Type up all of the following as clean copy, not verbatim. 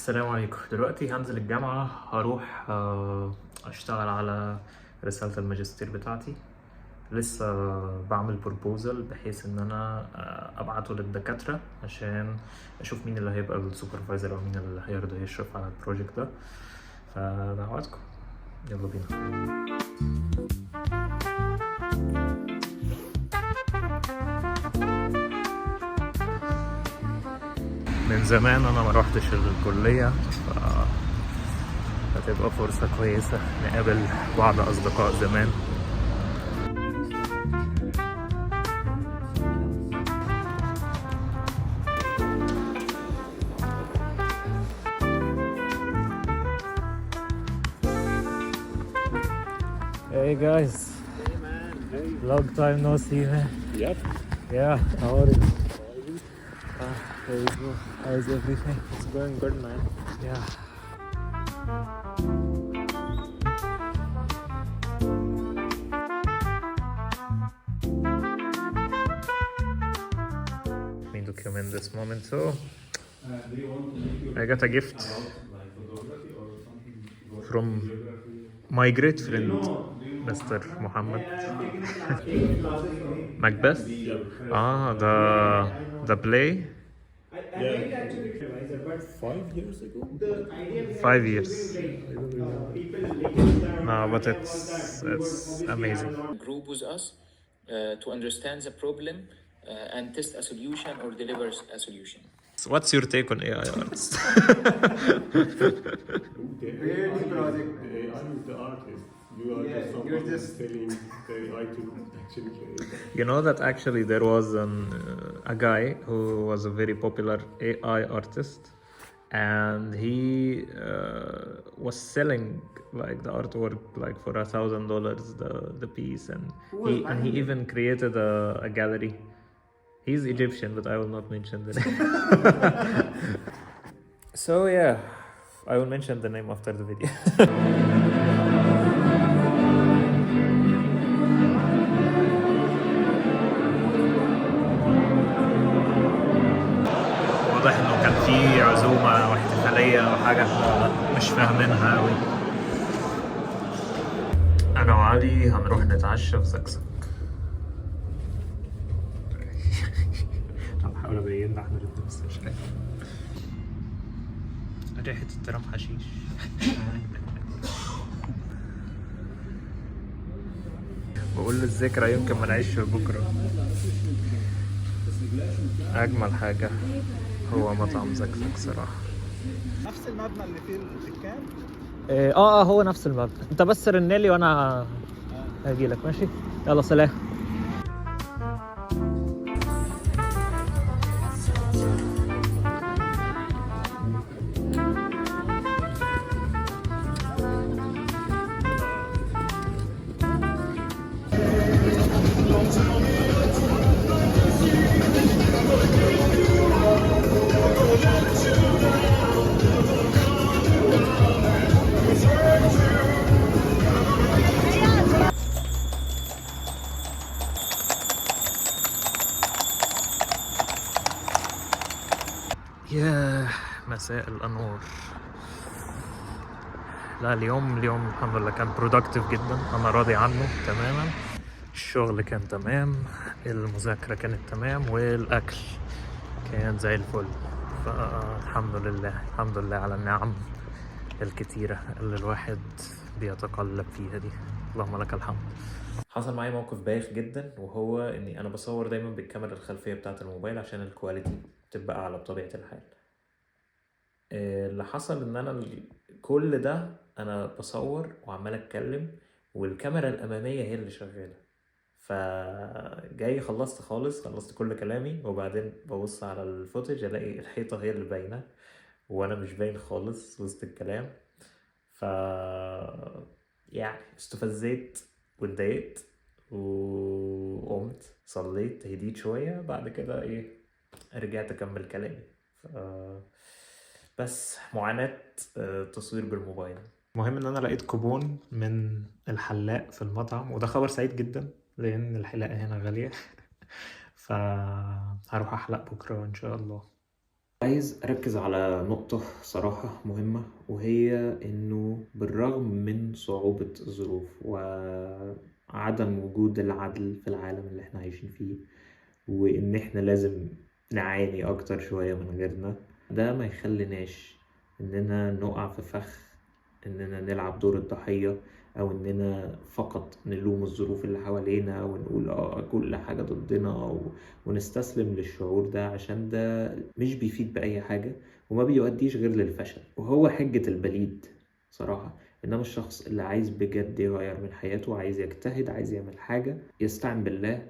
السلام عليكم. دلوقتي هنزل الجامعة، هروح أشتغل على رسالة الماجستير بتاعتي. لسه بعمل بروبوزل بحيث إن أنا أبعته للدكاترة عشان أشوف مين اللي هيبقى السوبرفايزر أو مين اللي هيرضى يشرف على البروجكت ده. فدعواتكم، يلا بينا. من زمان أنا ما روحتش الكلية، هتبقى فرصة كويسة نقابل بعض أصدقاء زمان. Hey guys. Hey man, hey. Long time no see, man. Yep. Yeah, how are you? There you go. How's everything? It's going good, man. Yeah. Let me document this moment too. I got a gift from my great friend, Mr. Muhammad. Macbeth? Ah, the play? Yeah. 5 years ago? 5 years. No, but it's amazing. Group with us to understand the problem and test a solution or deliver a solution. So what's your take on AI artists? The AI is the artist. You are just someone telling the AI to actually create. You know that actually there was a guy who was a very popular AI artist, and he was selling like the artwork like for $1,000 the piece, and he even created a gallery. He's Egyptian, but I will not mention the name. So yeah, I will mention the name after the video. واضح انه كان في عزومة او احتفالية او حاجة احنا مش فاهمينها اوي. انا وعلي هنروح نتعشى في زقزق. بحاول ابين لك احنا الاتنين بس مش لاقي. ريحة الترام حشيش. بقول الذكرى يمكن ما نعيش بكرة. أجمل حاجة هو مطعم زقزق صراحة. نفس المبنى اللي فيه الدكان؟ هو نفس المبنى. انت بس رنلي وانا هجيلك، ماشي؟ يلا سلام. يا مساء الأنوار. لا اليوم الحمد لله كان productive جدا، أنا راضي عنه تماما. الشغل كان تمام، المذاكرة كانت تمام، والأكل كان زي الفل. فالحمد لله على النعم الكتيرة اللي الواحد بيتقلب فيها دي. اللهم لك الحمد. حصل معايا موقف بايخ جدا، وهو اني انا بصور دايما بالكاميرا الخلفيه بتاعه الموبايل عشان الكواليتي تبقى اعلى بطبيعه الحال. اللي حصل ان انا كل ده انا بصور وعمال اتكلم والكاميرا الاماميه هي اللي شغاله. فجاي خلصت كل كلامي، وبعدين ببص على الفوتج الاقي الحيطه هي اللي باينه وانا مش باين خالص وسط الكلام. ف يعني استفزيت واتضايقت وقمت صليت، هديت شوية، بعد كده ايه رجعت اكمل كلامي. بس معاناة تصوير بالموبايل. المهم ان انا لقيت كوبون من الحلاق في المطعم، وده خبر سعيد جدا لان الحلاقة هنا غالية. فهروح احلق بكرة ان شاء الله. عايز أركز على نقطة صراحة مهمة، وهي إنه بالرغم من صعوبة الظروف وعدم وجود العدل في العالم اللي احنا عايشين فيه، وإن احنا لازم نعاني أكتر شوية من غيرنا، ده ما يخليناش إننا نقع في فخ إننا نلعب دور الضحية، أو إننا فقط نلوم الظروف اللي حوالينا ونقول كل حاجة ضدنا ونستسلم للشعور ده، عشان ده مش بيفيد بأي حاجة وما بيؤديش غير للفشل، وهو حجة البليد صراحة. إنما الشخص اللي عايز بجد يغير من حياته، عايز يجتهد، عايز يعمل حاجة، يستعن بالله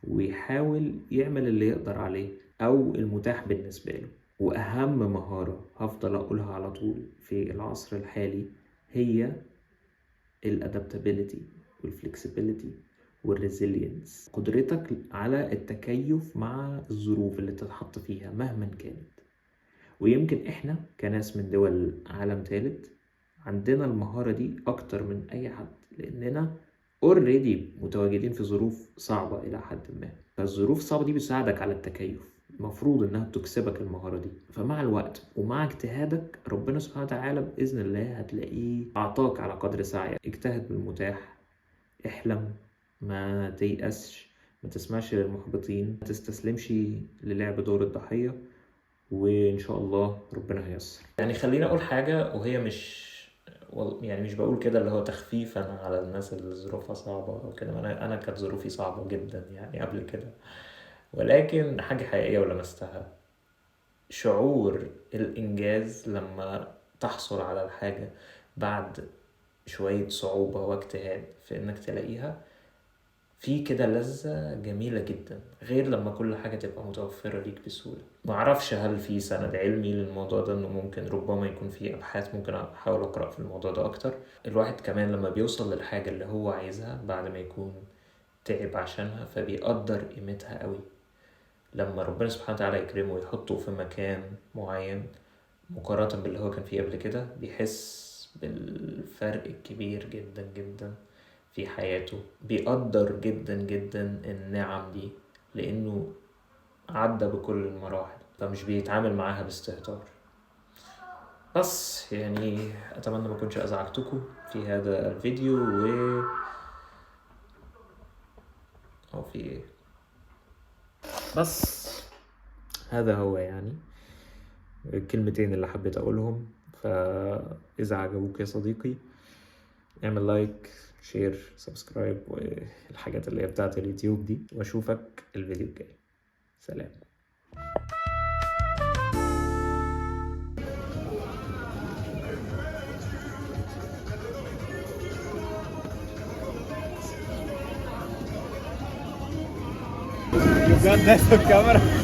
ويحاول يعمل اللي يقدر عليه أو المتاح بالنسبة له. وأهم مهارة هفضل أقولها على طول في العصر الحالي هي الادابتابيليتي والفلكسبيليتي والريزيلينس، قدرتك على التكيف مع الظروف اللي تتحط فيها مهما كانت. ويمكن احنا كناس من دول عالم ثالث عندنا المهارة دي اكتر من اي حد، لاننا اوريدي متواجدين في ظروف صعبة الى حد ما، فالظروف الصعبة دي بتساعدك على التكيف، المفروض انها تكسبك المهارة دي. فمع الوقت ومع اجتهادك ربنا سبحانه وتعالى بإذن الله هتلاقيه اعطاك على قدر سعيك. اجتهد بالمتاح، احلم، ما تيأسش، ما تسمعش للمحبطين، ما تستسلمش للعب دور الضحية، وان شاء الله ربنا هيسر. يعني خليني اقول حاجة، وهي مش بقول كده اللي هو تخفيفا على الناس اللي ظروفها صعبة او كده، انا كانت ظروفي صعبة جدا يعني قبل كده، ولكن حاجة حقيقية ولمستها. شعور الإنجاز لما تحصل على الحاجة بعد شوية صعوبة واجتهاد في إنك تلاقيها، في كده لذة جميلة جدا، غير لما كل حاجة تبقى متوفرة ليك بسهولة. معرفش هل في سند علمي للموضوع ده، إنه ممكن ربما يكون في أبحاث، ممكن أحاول أقرأ في الموضوع ده أكتر. الواحد كمان لما بيوصل للحاجة اللي هو عايزها بعد ما يكون تعب عشانها، فبيقدر قيمتها قوي. لما ربنا سبحانه وتعالى يكرمه ويحطه في مكان معين مقارنة باللي هو كان فيه قبل كده، بيحس بالفرق الكبير جدا جدا في حياته، بيقدر جدا جدا النعم دي لأنه عدى بكل المراحل، فمش بيتعامل معاها باستهتار. بس يعني أتمنى ما كنتش أزعجتكم في هذا الفيديو، في إيه؟ بس هذا هو يعني الكلمتين اللي حبيت أقولهم. فإذا عجبوك يا صديقي اعمل لايك، شير، سبسكرايب، والحاجات اللي هي بتاعت اليوتيوب دي، وأشوفك الفيديو الجاي. سلام. You got that on camera.